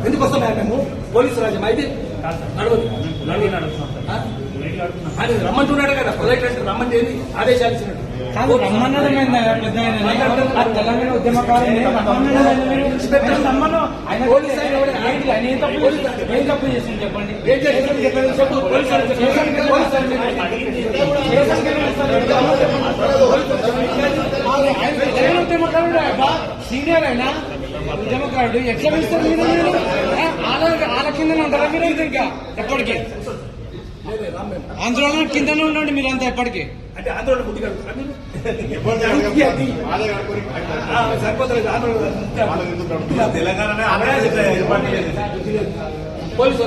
ఎందుకు వస్తాం మేము పోలీసు రాజ్యం అయితే నడవదు రమ్మంటున్నాడు కదా ప్రొజెక్ట్ అంటే రమ్మంటే ఆదేశాలు ఇచ్చినట్టు కాదు రమ్మన్నడం తెలంగాణ ఉద్యమకారులు ఏం తప్పు చేసింది చెప్పండి. ఉద్యమకారుడు సీనియర్ అయినా ఉద్యమకారుడు ఎట్లా పిలుస్తారు మీరు? వాళ్ళ కిందనే ఉంటారా మీరు? ఇంకా ఎప్పటికీ ఆందోళన కిందనే ఉండండి మీరంతా ఎప్పటికీ. అంటే ఆందోళన బుద్ధి తెలంగాణ పోలీసు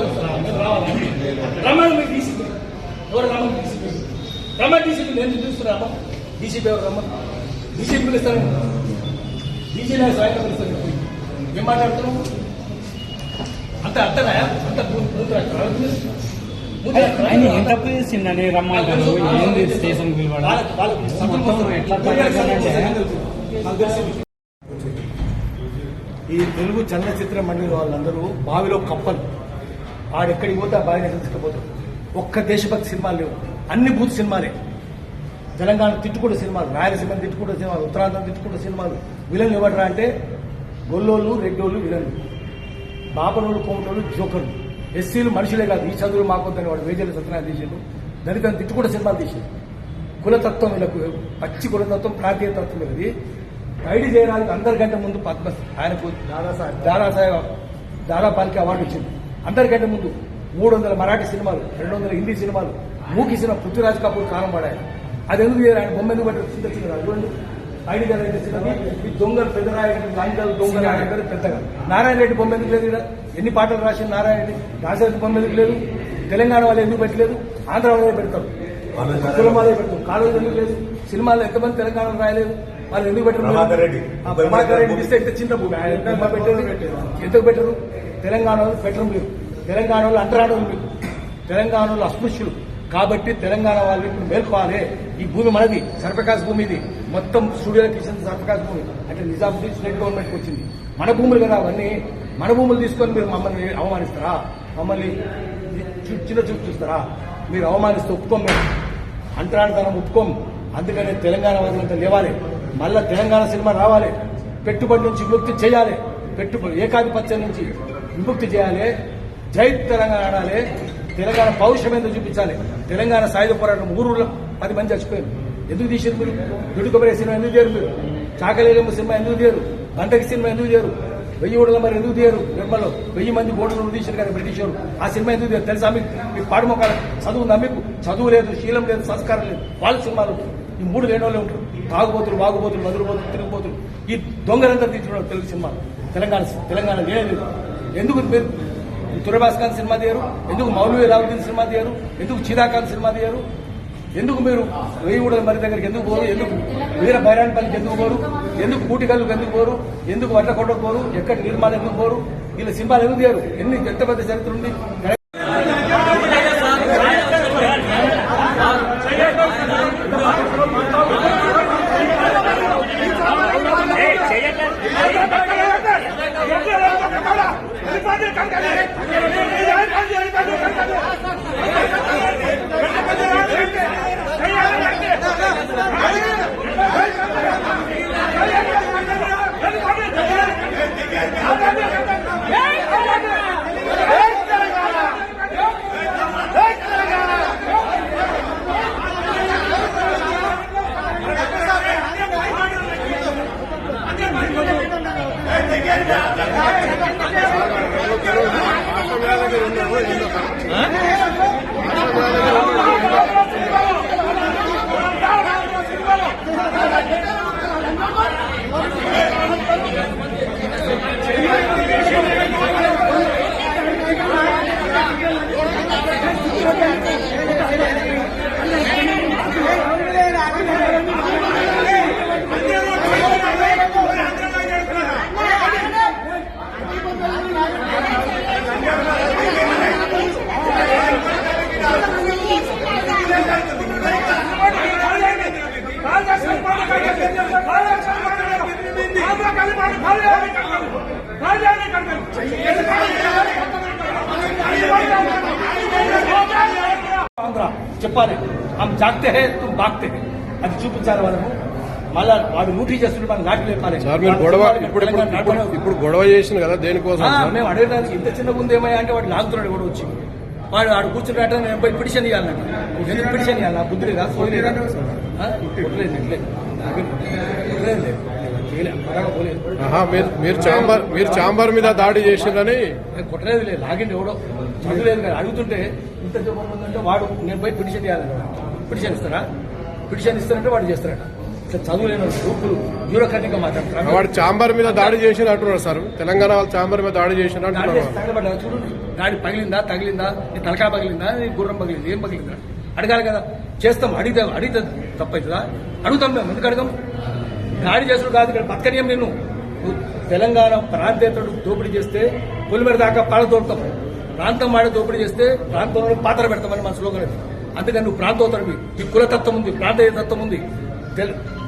రమ్మని మీకు డీసీపీ ఎవరు రమ్మని డీసీపీ రమ్మని డీసీపీ నేను చూస్తున్నా డీసీపీ ఎవరు రమ్మని డీసీపీ పిలుస్తాను డీసీ నేను సాయంత్రం పిలుస్తాను. ఏం మాట్లాడుతున్నావు? అంత అర్థనా? అంత ఆయన ఏం తప్పు చేసిందని రమ్మంటారు? ఏంది స్టేషన్ ఈ తెలుగు చలనచిత్ర మండలి వాళ్ళందరూ బావిలో కప్పలు ఆడెక్కడికి పోతే ఆ బావిని తీసుకుపోతారు. ఒక్క దేశభక్తి సినిమాలు లేవు, అన్ని బూత్ సినిమాలే. తెలంగాణ తిట్టుకుంటే సినిమాలు, రాయలసీమ తిట్టుకుంటే సినిమాలు, ఉత్తరాంధ్ర తిట్టుకుంటే సినిమాలు. విలన్లు ఎవడరా అంటే గొల్లోళ్ళు, రెడ్డోళ్ళు విలన్లు, బాపనోళ్ళు, కోమటోళ్ళు జోకర్లు. ఎస్సీలు మనుషులే కాదు, ఈ చదువులు మాకొద్దని వాడు వేజల సత్యనారాయణ తీసాడు. దళితులను తిట్టుకుంటే సినిమాలు తీసాడు. కులతత్వం వీళ్ళకు పచ్చి కులతత్వం, ప్రాంతీయ తత్వం ఇది. ఐడి చేయడానికి అందరికంటే ముందు పద్మ ఆయనకు దాదాపాలికి అవార్డు వచ్చింది. అందరికంటే ముందు 300 మరాఠీ సినిమాలు, 200 హిందీ సినిమాలు, మూకీ సినిమా పృథ్వీరాజ్ కపూర్ కాలం పడాయి. అది ఎందుకు చేయరు? ఆయన బొమ్మ ఎందుకు పట్టారు? చిన్న చిన్న చూడండి, ఐడి గారు అయితే చిన్నది. ఈ దొంగలు పెద్దరాయ లాంటి దొంగలు ఆడారు పెద్దగా. నారాయణ రెడ్డి బొమ్మ ఎందుకు లేదు? ఎన్ని పాటలు రాసిన నారాయణ రెడ్డి? రాజశేఖర్ బొమ్మ ఎందుకు లేదు? తెలంగాణ వాళ్ళు ఎందుకు పెట్టలేదు? ఆంధ్ర వాళ్ళే పెడతారు, కులం వాళ్ళే పెడతారు. కాలేజీ ఎందుకు లేదు? సినిమాల్లో ఎంతమంది తెలంగాణ రాయలేదు? వాళ్ళు ఎందుకు పెట్టరు? ప్రభాకర్ రెడ్డి ఇస్తే ఇంత చిన్న భూమి ఎందుకు పెట్టరు? తెలంగాణ వాళ్ళు పెట్టరు. మీరు తెలంగాణ వాళ్ళు అంటరాడరు, మీకు తెలంగాణ వాళ్ళు అస్పృశ్యులు. కాబట్టి తెలంగాణ వాళ్ళు ఇప్పుడు మేల్కోవాలి. ఈ భూమి మనది, సర్వకాశ్ భూమి. ఇది మొత్తం స్టూడియోకి ఇచ్చింది సర్వకాశ్ భూమి. అంటే నిజాముద్దీన్ స్టేట్ గవర్నమెంట్కి వచ్చింది. మన భూములు కదా అవన్నీ. మన భూములు తీసుకొని మీరు మమ్మల్ని అవమానిస్తారా? మమ్మల్ని చిన్న చూపు చూస్తారా? మీరు అవమానిస్తే ఒప్పుకోం, మేము అంటరానితనం ఒప్పుకోం. అందుకనే తెలంగాణ వాళ్ళంతా లేవాలి, మళ్ళా తెలంగాణ సినిమా రావాలి, పెట్టుబడి నుంచి విముక్తి చేయాలి, పెట్టుబడి ఏకాధిపత్యం నుంచి విముక్తి చేయాలి, జై తెలంగాణ ఆడాలి, తెలంగాణ పౌరుషం ఎందుకు చూపించాలి. తెలంగాణ సాయుధ పోరాటం ఊరులో 10 మంది చచ్చిపోయారు. ఎందుకు తీసారు మీరు? దుడుకొబరే సినిమా ఎందుకు తీయరు? మీరు చాకలేరమ్మ సినిమా ఎందుకు తీయరు? గంటకి సినిమా ఎందుకు తీయరు? 1000 ఓడల మరి ఎందుకు తీయరు? నిర్మల్లో 1000 మంది ఓడలు తీశారు కదా బ్రిటిష్ వాళ్ళు. ఆ సినిమా ఎందుకు తీయరు? తెలుసా మీకు పాడుమొక్కలు చదువు ఉందా? మీకు చదువు లేదు, శీలం లేదు, సంస్కారం లేదు. వాళ్ళ సినిమాలు ఈ 3 లేని వాళ్ళే ఉంటారు. తాగుబోతులు, వాగుబోతులు, వదులుబోతులు, తిరుగుబోతులు. ఈ దొంగలంతా తీర్చున్నారు తెలుగు సినిమా. తెలంగాణ లేదు. ఎందుకు మీరు తురబాస్ఖాన్ సినిమా తీయరు? ఎందుకు మౌలవీ రావుద్దీన్ సినిమా తీయరు? ఎందుకు చిరాఖాన్ సినిమా తీయరు? ఎందుకు మీరు 1000 ఓడల మరి దగ్గరికి ఎందుకు పోరు? ఎందుకు వీర బైరాన్పల్లికి ఎందుకు పోరు? ఎందుకు కూటికల్లుకు ఎందుకు పోరు? ఎందుకు వడ్లకొండకు పోరు? ఎక్కడ నిర్మాణం ఎందుకు పోరు? వీళ్ళ సినిమాలు ఎందుకు తీయరు? ఎంత పెద్ద చరిత్ర ఉంది. Kalma చెప్పాలి హమ్ జాగ్తే హే తుమ్ బాగ్తే హే అది చూపించాలి వాళ్ళను. మళ్ళా వాడు లూటీ చేస్తుంటే మనం నాటి లేపాలి. సార్ మీరు గొడవ ఇప్పుడు గొడవ చేసిన కదా దేనికోసం సార్? మేము అడగడానికి ఇంత చిన్న ముందు ఏమయ్యా అంటే వాడు లాగుతున్నాడు కూడా వచ్చి వాడు ఆడు కూర్చున్నట్టు నేను పోయి పిటిషన్ ఇవ్వాలన్నట్టు. ఎందుకు పిటిషన్ ఇవ్వాలి? నా బుద్ధి లేదా పోయలేదా? మీరు చాంబర్ మీద దాడి చేసిందని కొట్టలేదు లేదు, లాగిండి ఎవడో చదువులేదు కదా. అడుగుతుంటే ఇంత చెప్పం ఉందంటే వాడు నేను పోయి పిటిషన్ ఇవ్వాలన్నాడు. పిటిషన్ ఇస్తారా? పిటిషన్ ఇస్తారంటే వాడు చేస్తారట. ఇట్లా చదువులేని గ్రూపులు బ్యూరోక్రాటిక్ గా మాట్లాడతారు. వాడు చాంబర్ మీద దాడి చేసిన అంటున్నారు సార్. తెలంగాణ వాళ్ళు చాంబర్ మీద దాడి చేసిన అంటున్నారు. తగలబడ్డా చూడు, గాడి పగిలిందా తగిలిందా, నీ తలకాయ పగిలిందా, నీ గుర్రం పగిలింది, ఏం పగిలిందా అడగాలి కదా. చేస్తాం, అడిగితే తప్పవుతుందా? అడుగుతాం మేము, ఎందుకు అడగం? దాడి చేసుడు కాదు ఇక్కడ పక్కనేం. నేను తెలంగాణ ప్రాంతేతరుడు దోపిడీ చేస్తే పొలిమేర దాకా పాడ తోడతాం, ప్రాంతం వాడే దోపిడీ చేస్తే ప్రాంతంలో పాత్ర పెడతామని మన స్లోగన్ అది. అందుకని నువ్వు ప్రాంతోత్తరువి, నీ కులతత్వం ఉంది, ప్రాంతీయ తత్వం ఉంది,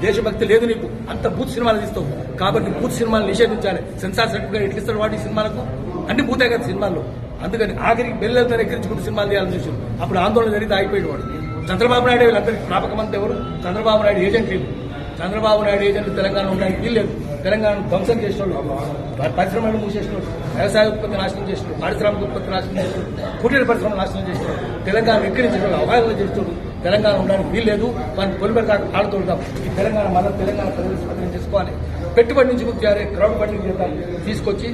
దేశభక్తి లేదు నీకు. అంత బూత్ సినిమాలు తీస్తావు కాబట్టి బూత్ సినిమాలు నిషేధించాలి. సెన్సార్ సర్టిఫికేట్ ఎట్లిస్తాడు వాడి సినిమాలకు? అన్ని బూతే కదా సినిమాల్లో. అందుకని ఆఖరికి బెల్లెలతో ఎక్కించుకుంటూ సినిమాలు తీయాలని చూసారు. అప్పుడు ఆందోళన జరిగితే ఆగిపోయాడు వాడు. చంద్రబాబు నాయుడు వీళ్ళందరికీ ప్రాపకమంతా ఎవరు? చంద్రబాబు నాయుడు ఏజెంట్ వీళ్ళు. చంద్రబాబు నాయుడు ఏజెంట్ తెలంగాణ ఉండడానికి వీల్లేదు. తెలంగాణ ధ్వంసం చేసినోళ్ళు, పరిశ్రమలు మూసేసినోళ్ళు, వ్యవసాయ ఉత్పత్తి నాశనం చేసినోళ్ళు, పారిశ్రామిక ఉత్పత్తి నాశనం చేసినోళ్ళు, కుటీర పరిశ్రమలు నాశనం చేసినోళ్ళు, తెలంగాణ ఎక్కిరించినోళ్ళు, అవగాహన చేసినోళ్ళు, తెలంగాణ ఉండడానికి వీల్లేదు. మనం పొలిమేర దాకా ఆడుతుంటాం. ఈ తెలంగాణ మళ్ళీ తెలంగాణ ప్రజలు స్వాధీనం చేసుకోవాలి. పెట్టుబడి నుంచి క్రౌడ్ ఫండింగ్ చేద్దాం, తీసుకొచ్చి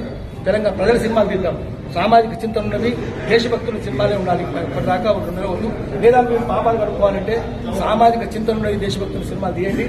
తెలంగాణ ప్రజల సినిమాలు తీద్దాం. సామాజిక చింతన ఉన్నవి, దేశభక్తుల సినిమాలే ఉండాలి. ఇప్పటిదాకా ఉంటున్నాయి. లేదా మీరు పాపాలు కడుక్కోవాలంటే సామాజిక చింతన ఉన్నవి, దేశభక్తుల సినిమాలు తీయండి.